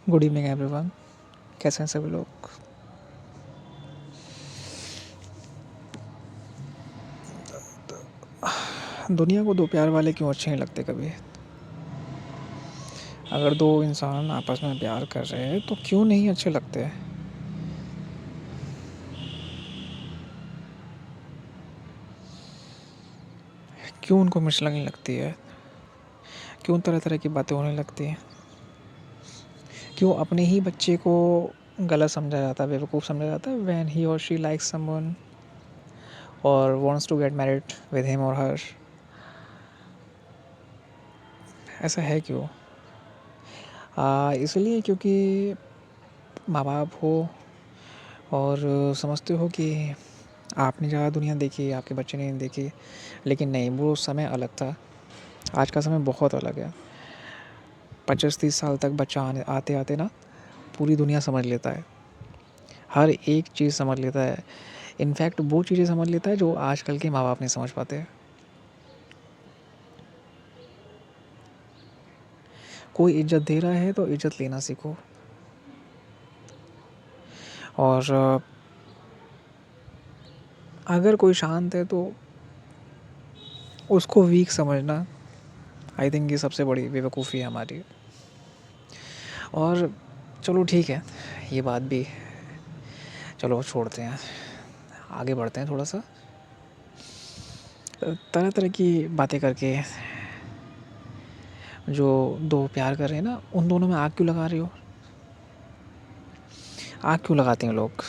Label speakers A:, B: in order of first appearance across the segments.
A: Good evening everyone. कैसे हैं सभी लोग? दुनिया को दो प्यार वाले क्यों अच्छे नहीं लगते कभी? अगर दो इंसान आपस में प्यार कर रहे हैं तो क्यों नहीं अच्छे लगते? क्यों उनको मिर्च लगने लगती है? क्यों तरह तरह की बातें होने लगती हैं? क्यों अपने ही बच्चे को गलत समझा जाता है, बेवकूफ़ समझा जाता है व्हेन ही और शी लाइक्स समवन और wants to get married with him और हर? ऐसा है क्यों? इसलिए क्योंकि माँ बाप हो और समझते हो कि आपने ज़्यादा दुनिया देखी, आपके बच्चे ने नहीं देखी। लेकिन नहीं, वो समय अलग था। आज का समय बहुत अलग है। 25-30 साल तक बच्चा आते आते ना पूरी दुनिया समझ लेता है। हर एक चीज़ समझ लेता है। इनफैक्ट वो चीज़ें समझ लेता है जो आजकल के माँ बाप नहीं समझ पाते। कोई इज्जत दे रहा है तो इज्जत लेना सीखो। और अगर कोई शांत है तो उसको वीक समझना, आई थिंक ये सबसे बड़ी बेवकूफ़ी है हमारी। और चलो ठीक है, ये बात भी चलो छोड़ते हैं, आगे बढ़ते हैं थोड़ा सा। तरह तरह की बातें करके जो दो प्यार कर रहे हैं ना, उन दोनों में आग क्यों लगा रहे हो? आग क्यों लगाते हैं लोग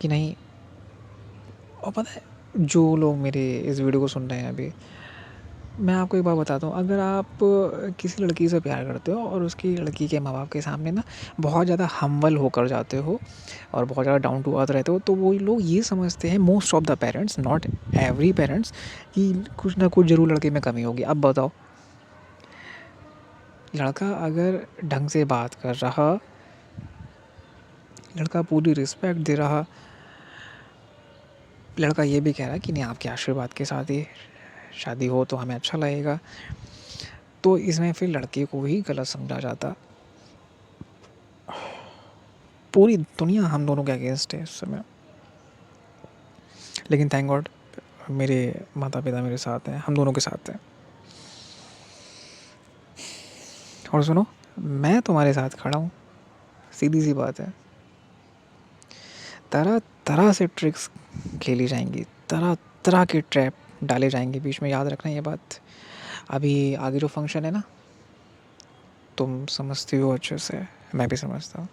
A: कि नहीं? और पता है, जो लोग मेरे इस वीडियो को सुन रहे हैं अभी, मैं आपको एक बात बताता हूँ। अगर आप किसी लड़की से प्यार करते हो और उसकी लड़की के माँ बाप के सामने ना बहुत ज़्यादा हम्बल होकर जाते हो और बहुत ज़्यादा डाउन टू अर्थ रहते हो, तो वो लोग ये समझते हैं, most of the parents, not every parents, कि कुछ ना कुछ ज़रूर लड़के में कमी होगी। अब बताओ, लड़का अगर ढंग से बात कर रहा, लड़का पूरी रिस्पेक्ट दे रहा, लड़का ये भी कह रहा है कि नहीं आपके आशीर्वाद के साथ ही शादी हो तो हमें अच्छा लगेगा, तो इसमें फिर लड़के को ही गलत समझा जाता। पूरी दुनिया हम दोनों के अगेंस्ट है इस समय। लेकिन थैंक गॉड मेरे माता पिता मेरे साथ हैं, हम दोनों के साथ हैं। और सुनो, मैं तुम्हारे साथ खड़ा हूँ, सीधी सी बात है। तरह तरह से ट्रिक्स खेली जाएंगी, तरह तरह के ट्रैप डाले जाएंगे बीच में, याद रखना ये बात। अभी आगे जो फंक्शन है ना, तुम समझती हो अच्छे से, मैं भी समझता हूँ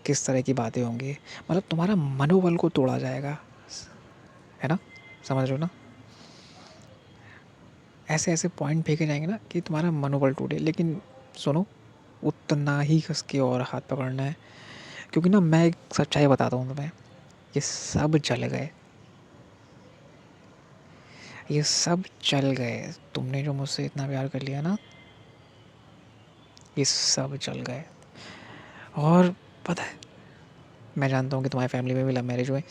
A: किस तरह की बातें होंगी। मतलब तुम्हारा मनोबल को तोड़ा जाएगा, है ना? समझ रहे हो ना? ऐसे ऐसे पॉइंट फेंके जाएंगे ना कि तुम्हारा मनोबल टूटे। लेकिन सुनो, उतना ही कस के और हाथ पकड़ना है, क्योंकि ना मैं एक सच्चाई बताता हूँ तुम्हें, ये सब चल गए, ये सब चल गए। तुमने जो मुझसे इतना प्यार कर लिया ना, ये सब चल गए। और पता है, मैं जानता हूँ कि तुम्हारी फैमिली में भी लव मैरिज हुए।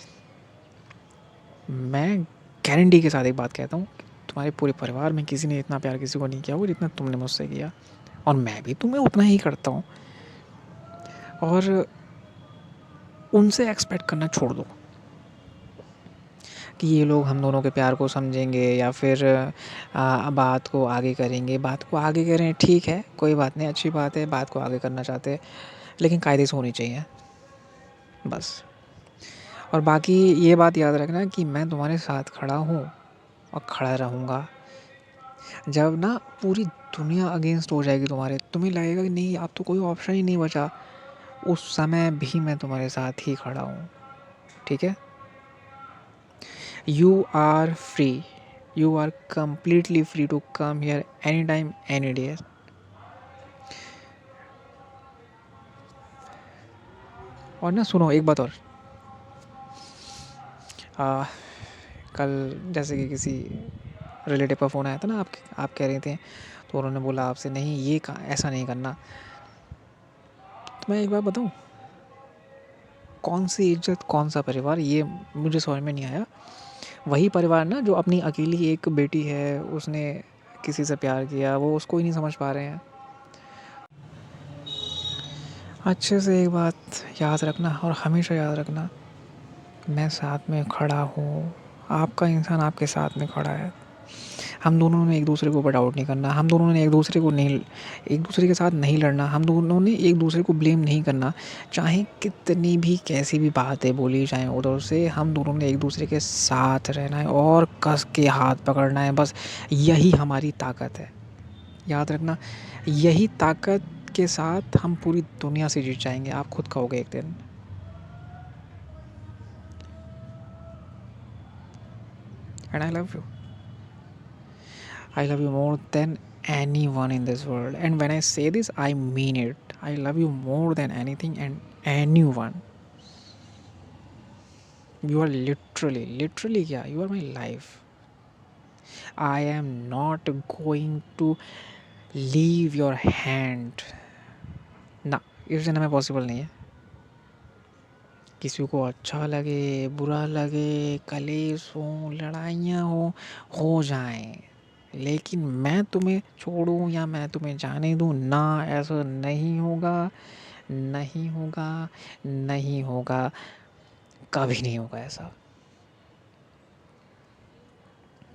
A: मैं गारंटी के साथ एक बात कहता हूँ, तुम्हारे पूरे परिवार में किसी ने इतना प्यार किसी को नहीं किया हो जितना तुमने मुझसे किया, और मैं भी तुम्हें उतना ही करता हूँ। और उनसे एक्सपेक्ट करना छोड़ दो कि ये लोग हम दोनों के प्यार को समझेंगे या फिर बात को आगे करेंगे। बात को आगे करें, ठीक है, कोई बात नहीं, अच्छी बात है, बात को आगे करना चाहते हैं, लेकिन कायदे से होनी चाहिए बस। और बाकी ये बात याद रखना कि मैं तुम्हारे साथ खड़ा हूँ और खड़ा रहूँगा। जब ना पूरी दुनिया अगेंस्ट हो जाएगी तुम्हारे, तुम्हें लगेगा कि नहीं अब तो कोई ऑप्शन ही नहीं बचा, उस समय भी मैं तुम्हारे साथ ही खड़ा हूँ। ठीक है? You are free. You are completely free to come here anytime, any day. और ना सुनो एक बात और, आ, कल जैसे कि किसी रिलेटिव का फ़ोन आया था ना, आप कह रहे थे, तो उन्होंने बोला आपसे नहीं ये ऐसा नहीं करना। तो मैं एक बात बताऊँ, कौन सी इज्जत कौन सा परिवार, ये मुझे समझ में नहीं आया। वही परिवार ना जो अपनी अकेली एक बेटी है, उसने किसी से प्यार किया, वो उसको ही नहीं समझ पा रहे हैं। अच्छे से एक बात याद रखना और हमेशा याद रखना, मैं साथ में खड़ा हूँ, आपका इंसान आपके साथ में खड़ा है। हम दोनों ने एक दूसरे के ऊपर डाउट नहीं करना, हम दोनों ने एक दूसरे के साथ नहीं लड़ना, हम दोनों ने एक दूसरे को ब्लेम नहीं करना। चाहे कितनी भी कैसी भी बातें बोली जाएं उधर से, हम दोनों ने एक दूसरे के साथ रहना है और कस के हाथ पकड़ना है। बस यही हमारी ताकत है, याद रखना। यही ताकत के साथ हम पूरी दुनिया से जीत जाएंगे, आप खुद कहोगे एक दिन। And I love you more than anyone in this world, and when I say this I mean it. I love you more than anything and anyone. You are literally क्या, you are my life. I am not going to leave your hand ना, इस जन्म में possible नहीं है। किसी को अच्छा लगे बुरा लगे, कलेश हो लड़ाइयाँ हो जाएं, लेकिन मैं तुम्हें छोड़ूं या मैं तुम्हें जाने दूं ना, ऐसा नहीं होगा, नहीं होगा, नहीं होगा, कभी नहीं होगा ऐसा।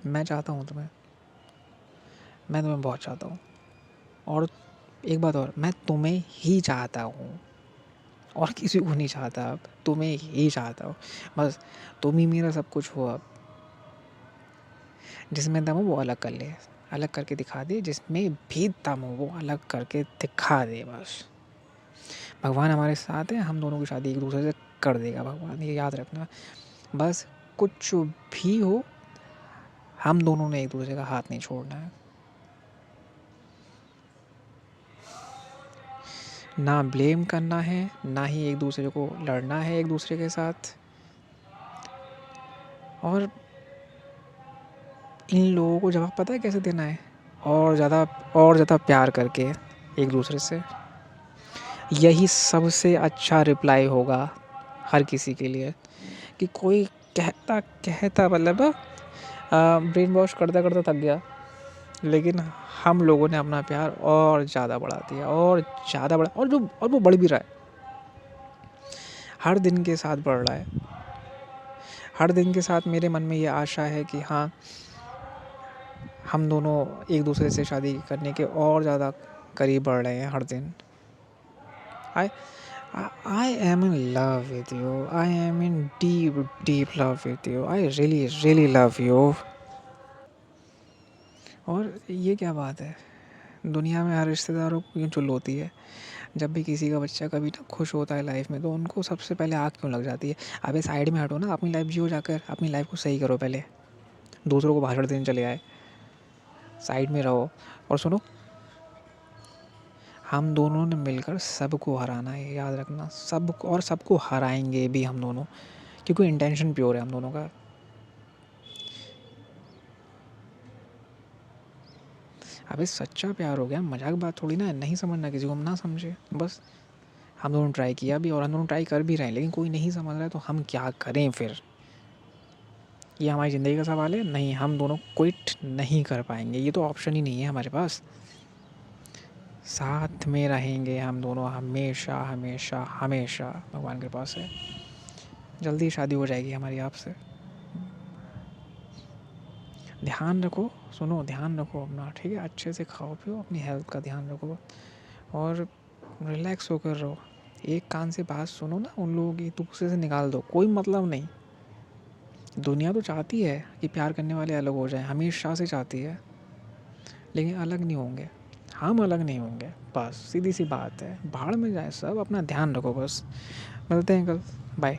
A: मैं चाहता हूँ तुम्हें, मैं तुम्हें बहुत चाहता हूँ। और एक बात और, मैं तुम्हें ही चाहता हूँ और किसी को नहीं चाहता, अब तुम्हें ही चाहता हूँ। बस तुम ही मेरा सब कुछ हो। अब जिसमें दम हो वो अलग कर ले, अलग करके दिखा दे, जिसमें भी दम हो वो अलग करके दिखा दे। बस भगवान हमारे साथ है, हम दोनों की शादी एक दूसरे से कर देगा भगवान, ये याद रखना। बस कुछ भी हो, हम दोनों ने एक दूसरे का हाथ नहीं छोड़ना है। ना ब्लेम करना है, ना ही एक दूसरे को लड़ना है एक दूसरे के साथ। और इन लोगों को जवाब पता है कैसे देना है? और ज़्यादा प्यार करके एक दूसरे से। यही सबसे अच्छा रिप्लाई होगा हर किसी के लिए, कि कोई कहता कहता मतलब ब्रेन वॉश करता करता थक गया, लेकिन हम लोगों ने अपना प्यार और ज़्यादा बढ़ा दिया, और ज़्यादा बढ़ा, और वो बढ़ भी रहा है, हर दिन के साथ बढ़ रहा है। हर दिन के साथ मेरे मन में ये आशा है कि हाँ, हम दोनों एक दूसरे से शादी करने के और ज़्यादा करीब बढ़ रहे हैं हर दिन। I I am in love with you, I am in deep deep love with you, I really really love you. और ये क्या बात है, दुनिया में हर रिश्तेदारों को क्यों चुल होती है? जब भी किसी का बच्चा कभी ना खुश होता है लाइफ में, तो उनको सबसे पहले आग क्यों लग जाती है? अबे साइड में हटो ना, अपनी लाइफ जियो जाकर, अपनी लाइफ को सही करो पहले, दूसरों को भाषण देने चले आए। साइड में रहो। और सुनो, हम दोनों ने मिलकर सबको हराना है, याद रखना, सबको, और सबको हराएंगे भी हम दोनों, क्योंकि इंटेंशन प्योर है हम दोनों का। अबे सच्चा प्यार हो गया, मजाक बात थोड़ी ना है, नहीं समझना किसी को, हम ना समझे बस। हम दोनों ट्राई किया भी और हम दोनों ट्राई कर भी रहे हैं, लेकिन कोई नहीं समझ रहा है, तो हम क्या करें फिर? ये हमारी ज़िंदगी का सवाल है, नहीं हम दोनों क्विट नहीं कर पाएंगे, ये तो ऑप्शन ही नहीं है हमारे पास। साथ में रहेंगे हम दोनों हमेशा हमेशा हमेशा, भगवान के पास है। जल्दी शादी हो जाएगी हमारी आपसे। ध्यान रखो, सुनो, ध्यान रखो अपना, ठीक है? अच्छे से खाओ पियो, अपनी हेल्थ का ध्यान रखो और रिलैक्स होकर रहो। एक कान से बात सुनो ना उन लोगों की, दूसरे से निकाल दो, कोई मतलब नहीं। दुनिया तो चाहती है कि प्यार करने वाले अलग हो जाएं, हमेशा से चाहती है, लेकिन अलग नहीं होंगे, हम अलग नहीं होंगे, बस सीधी सी बात है। भाड़ में जाए सब, अपना ध्यान रखो बस। मिलते हैं कल, बाय।